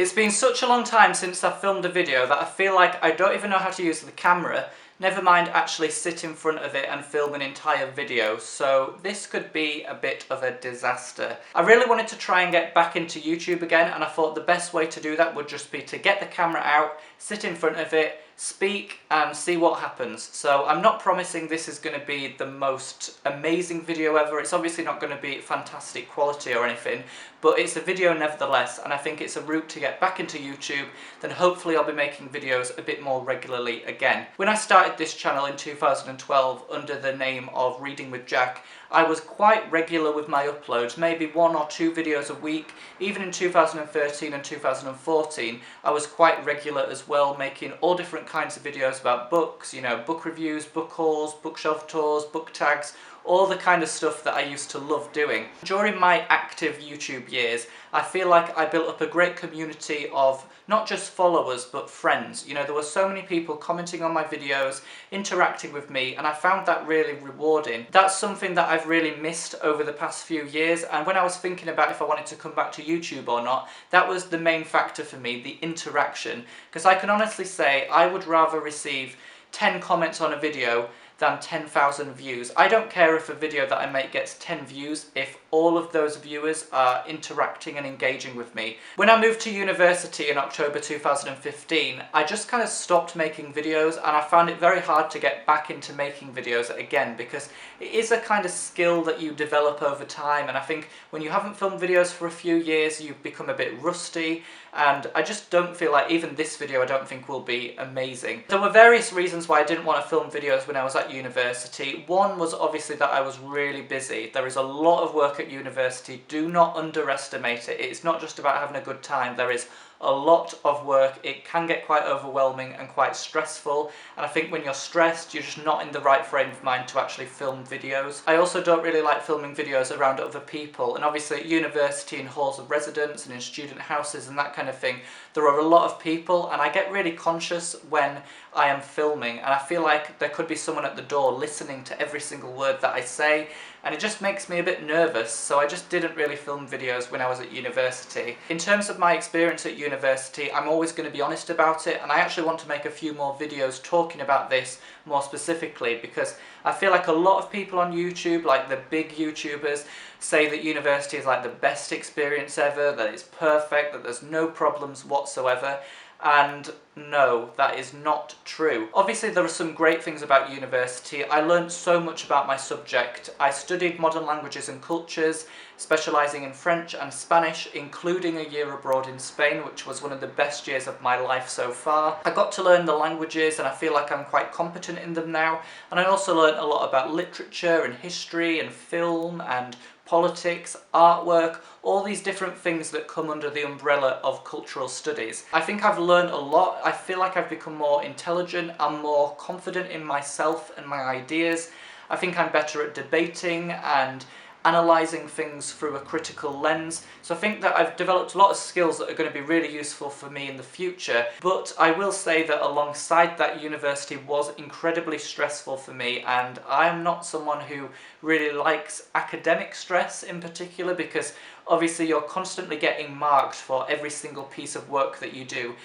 It's been such a long time since I've filmed a video that I feel like I don't even know how to use the camera, never mind actually sit in front of it and film an entire video, so this could be a bit of a disaster. I really wanted to try and get back into YouTube again, and I thought the best way to do that would just be to get the camera out, sit in front of it, speak and see what happens. So I'm not promising this is going to be the most amazing video ever. It's obviously not going to be fantastic quality or anything, but it's a video nevertheless, and I think it's a route to get back into YouTube. Then hopefully I'll be making videos a bit more regularly again. When I started this channel in 2012 under the name of Reading with Jack, I was quite regular with my uploads, maybe 1 or 2 videos a week. Even in 2013 and 2014 I was quite regular as well, making all different kinds of videos about books, you know, book reviews, book hauls, bookshelf tours, book tags, all the kind of stuff that I used to love doing. During my active YouTube years, I feel like I built up a great community of not just followers but friends. You know, there were so many people commenting on my videos, interacting with me, and I found that really rewarding. That's something that I've really missed over the past few years, and when I was thinking about if I wanted to come back to YouTube or not, that was the main factor for me, the interaction. Because I can honestly say I would rather receive 10 comments on a video than 10,000 views. I don't care if a video that I make gets 10 views if all of those viewers are interacting and engaging with me. When I moved to university in October 2015, I just kind of stopped making videos, and I found it very hard to get back into making videos again, because it is a kind of skill that you develop over time, and I think when you haven't filmed videos for a few years you become a bit rusty, and I just don't feel like even this video I don't think will be amazing. There were various reasons why I didn't want to film videos when I was at university. One was obviously that I was really busy. There is a lot of work at university. Do not underestimate it. It's not just about having a good time. There is a lot of work. It can get quite overwhelming and quite stressful, and I think when you're stressed you're just not in the right frame of mind to actually film videos. I also don't really like filming videos around other people, and obviously at university, in halls of residence and in student houses and that kind of thing, there are a lot of people, and I get really conscious when I am filming, and I feel like there could be someone at the door listening to every single word that I say, and it just makes me a bit nervous, so I just didn't really film videos when I was at university. In terms of my experience at university, I'm always going to be honest about it, and I actually want to make a few more videos talking about this more specifically, because I feel like a lot of people on YouTube, like the big YouTubers, say that university is like the best experience ever, that it's perfect, that there's no problems whatsoever. And no, that is not true. Obviously there are some great things about university. I learned so much about my subject. I studied modern languages and cultures, specialising in French and Spanish, including a year abroad in Spain, which was one of the best years of my life so far. I got to learn the languages and I feel like I'm quite competent in them now, and I also learned a lot about literature and history and film and politics, artwork, all these different things that come under the umbrella of cultural studies. I think I've learned a lot. I feel like I've become more intelligent, I'm more confident in myself and my ideas. I think I'm better at debating and analysing things through a critical lens. So I think that I've developed a lot of skills that are going to be really useful for me in the future. But I will say that alongside that, university was incredibly stressful for me, and I'm not someone who really likes academic stress in particular, because obviously you're constantly getting marked for every single piece of work that you do.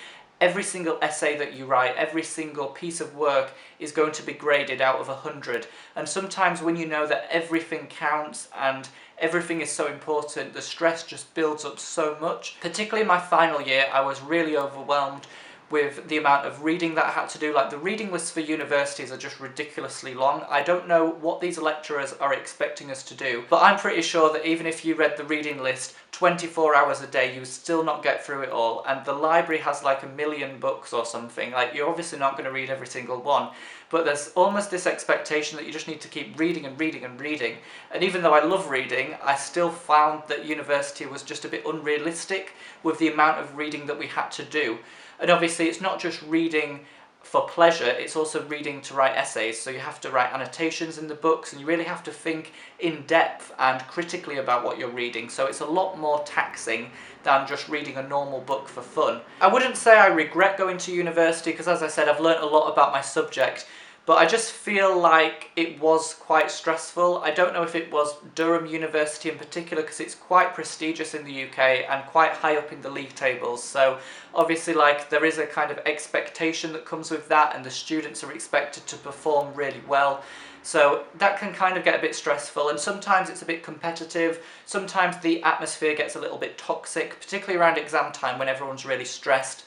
Every single essay that you write, every single piece of work is going to be graded out of 100. And sometimes when you know that everything counts and everything is so important, the stress just builds up so much. Particularly in my final year, I was really overwhelmed with the amount of reading that I had to do. Like, the reading lists for universities are just ridiculously long. I don't know what these lecturers are expecting us to do, but I'm pretty sure that even if you read the reading list 24 hours a day, you would still not get through it all. And the library has like 1 million books or something. Like, you're obviously not going to read every single one, but there's almost this expectation that you just need to keep reading and reading and reading. And even though I love reading, I still found that university was just a bit unrealistic with the amount of reading that we had to do. And obviously it's not just reading for pleasure, it's also reading to write essays, so you have to write annotations in the books, and you really have to think in depth and critically about what you're reading, so it's a lot more taxing than just reading a normal book for fun. I wouldn't say I regret going to university, because as I said, I've learnt a lot about my subject, but I just feel like it was quite stressful. I don't know if it was Durham University in particular, because it's quite prestigious in the UK and quite high up in the league tables, so obviously like there is a kind of expectation that comes with that, and the students are expected to perform really well. So that can kind of get a bit stressful, and sometimes it's a bit competitive, sometimes the atmosphere gets a little bit toxic, particularly around exam time when everyone's really stressed.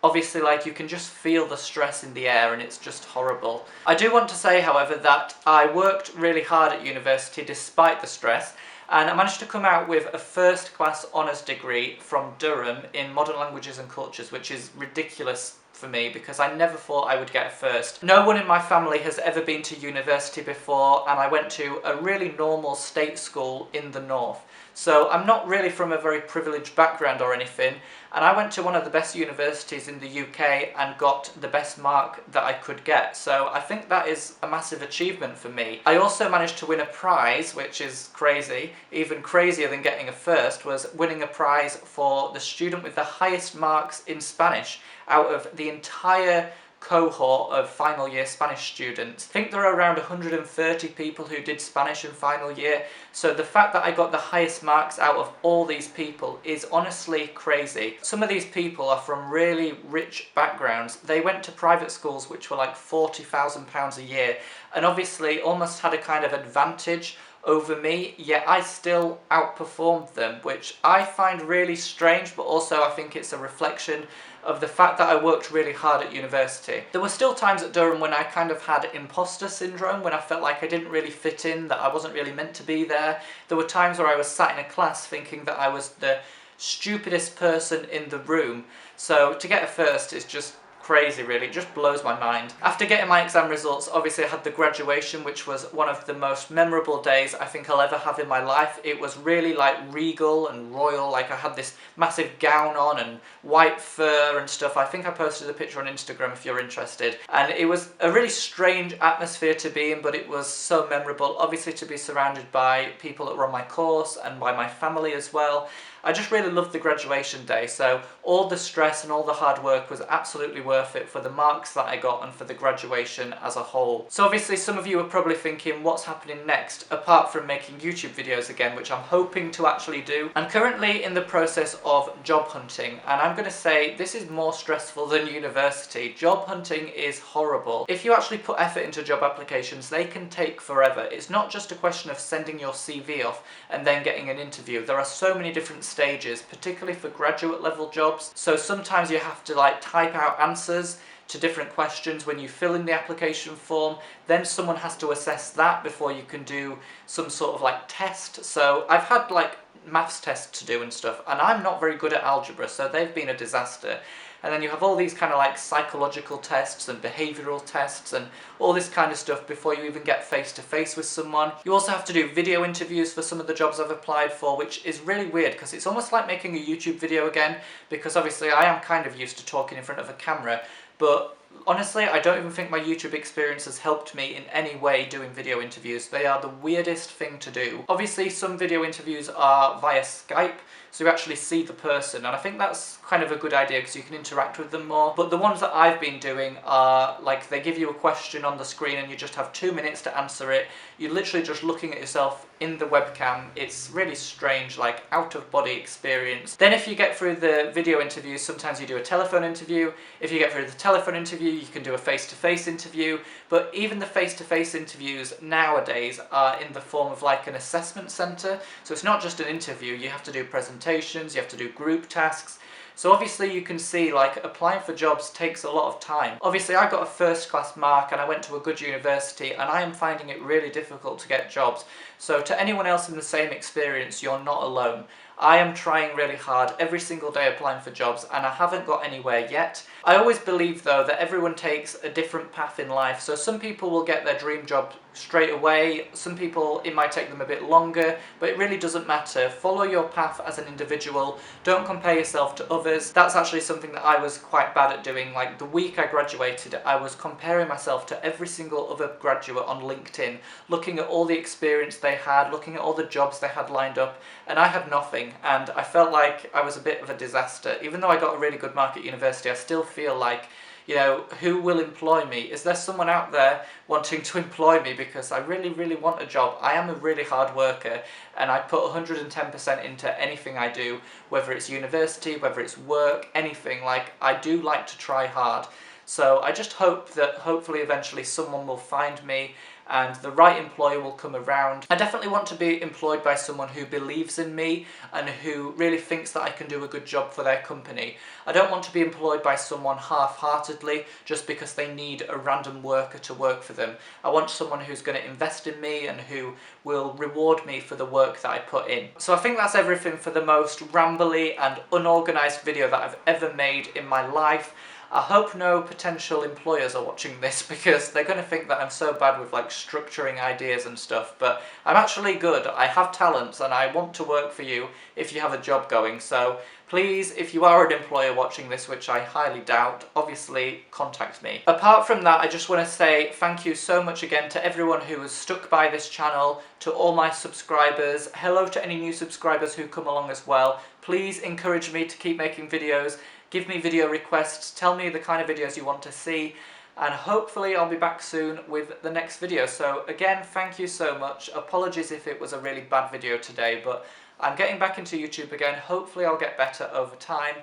Obviously, like, you can just feel the stress in the air and it's just horrible. I do want to say, however, that I worked really hard at university despite the stress, and I managed to come out with a first class honours degree from Durham in modern languages and cultures, which is ridiculous for me because I never thought I would get a first. No one in my family has ever been to university before, and I went to a really normal state school in the north. So I'm not really from a very privileged background or anything, and I went to one of the best universities in the UK and got the best mark that I could get. So I think that is a massive achievement for me. I also managed to win a prize, which is crazy. Even crazier than getting a first was winning a prize for the student with the highest marks in Spanish out of the entire cohort of final year Spanish students. I think there are around 130 people who did Spanish in final year, so the fact that I got the highest marks out of all these people is honestly crazy. Some of these people are from really rich backgrounds. They went to private schools which were like £40,000 a year, and obviously almost had a kind of advantage over me, yet I still outperformed them, which I find really strange, but also I think it's a reflection of the fact that I worked really hard at university. There were still times at Durham when I kind of had imposter syndrome, when I felt like I didn't really fit in, that I wasn't really meant to be there. There were times where I was sat in a class thinking that I was the stupidest person in the room. So to get a first is just crazy, really. It just blows my mind. After getting my exam results, obviously I had the graduation, which was one of the most memorable days I think I'll ever have in my life. It was really like regal and royal, like I had this massive gown on and white fur and stuff. I think I posted a picture on Instagram if you're interested. And it was a really strange atmosphere to be in, but it was so memorable. Obviously to be surrounded by people that were on my course and by my family as well. I just really loved the graduation day, so all the stress and all the hard work was absolutely worth it for the marks that I got and for the graduation as a whole. So obviously some of you are probably thinking, what's happening next, apart from making YouTube videos again, which I'm hoping to actually do. I'm currently in the process of job hunting, and I'm going to say this is more stressful than university. Job hunting is horrible. If you actually put effort into job applications, they can take forever. It's not just a question of sending your CV off and then getting an interview. There are so many different stages, particularly for graduate level jobs. So sometimes you have to like type out answers to different questions when you fill in the application form. Then someone has to assess that before you can do some sort of like test. So I've had like maths tests to do and stuff, and I'm not very good at algebra, so they've been a disaster. And then you have all these kind of like psychological tests and behavioural tests and all this kind of stuff before you even get face to face with someone. You also have to do video interviews for some of the jobs I've applied for, which is really weird because it's almost like making a YouTube video again, because obviously I am kind of used to talking in front of a camera, but honestly, I don't even think my YouTube experience has helped me in any way doing video interviews. They are the weirdest thing to do. Obviously, some video interviews are via Skype, so you actually see the person, and I think that's kind of a good idea because you can interact with them more. But the ones that I've been doing are like they give you a question on the screen and you just have 2 minutes to answer it. You're literally just looking at yourself in the webcam. It's really strange, like out of body experience. Then if you get through the video interviews, sometimes you do a telephone interview. If you get through the telephone interview, you can do a face-to-face interview. But even the face-to-face interviews nowadays are in the form of like an assessment centre. So it's not just an interview, you have to do presentations, you have to do group tasks. So obviously you can see like applying for jobs takes a lot of time. Obviously I got a first class mark and I went to a good university, and I am finding it really difficult to get jobs. So to anyone else in the same experience, you're not alone. I am trying really hard every single day applying for jobs, and I haven't got anywhere yet. I always believe though that everyone takes a different path in life. So some people will get their dream job straight away, some people it might take them a bit longer, but it really doesn't matter. Follow your path as an individual, don't compare yourself to others. That's actually something that I was quite bad at doing. Like the week I graduated, I was comparing myself to every single other graduate on LinkedIn, looking at all the experience they had, looking at all the jobs they had lined up, and I had nothing, and I felt like I was a bit of a disaster. Even though I got a really good mark at university, I still feel like You know, who will employ me? Is there someone out there wanting to employ me? Because I really, really want a job. I am a really hard worker, and I put 110% into anything I do, whether it's university, whether it's work, anything. Like, I do like to try hard. So I just hope that hopefully eventually someone will find me and the right employer will come around. I definitely want to be employed by someone who believes in me and who really thinks that I can do a good job for their company. I don't want to be employed by someone half-heartedly just because they need a random worker to work for them. I want someone who's going to invest in me and who will reward me for the work that I put in. So I think that's everything for the most rambly and unorganised video that I've ever made in my life. I hope no potential employers are watching this because they're going to think that I'm so bad with like structuring ideas and stuff, but I'm actually good. I have talents and I want to work for you if you have a job going. So please, if you are an employer watching this, which I highly doubt, obviously contact me. Apart from that, I just want to say thank you so much again to everyone who has stuck by this channel, to all my subscribers. Hello to any new subscribers who come along as well. Please encourage me to keep making videos. Give me video requests, tell me the kind of videos you want to see, and hopefully I'll be back soon with the next video. So again, thank you so much. Apologies if it was a really bad video today, but I'm getting back into YouTube again. Hopefully I'll get better over time,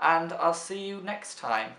and I'll see you next time.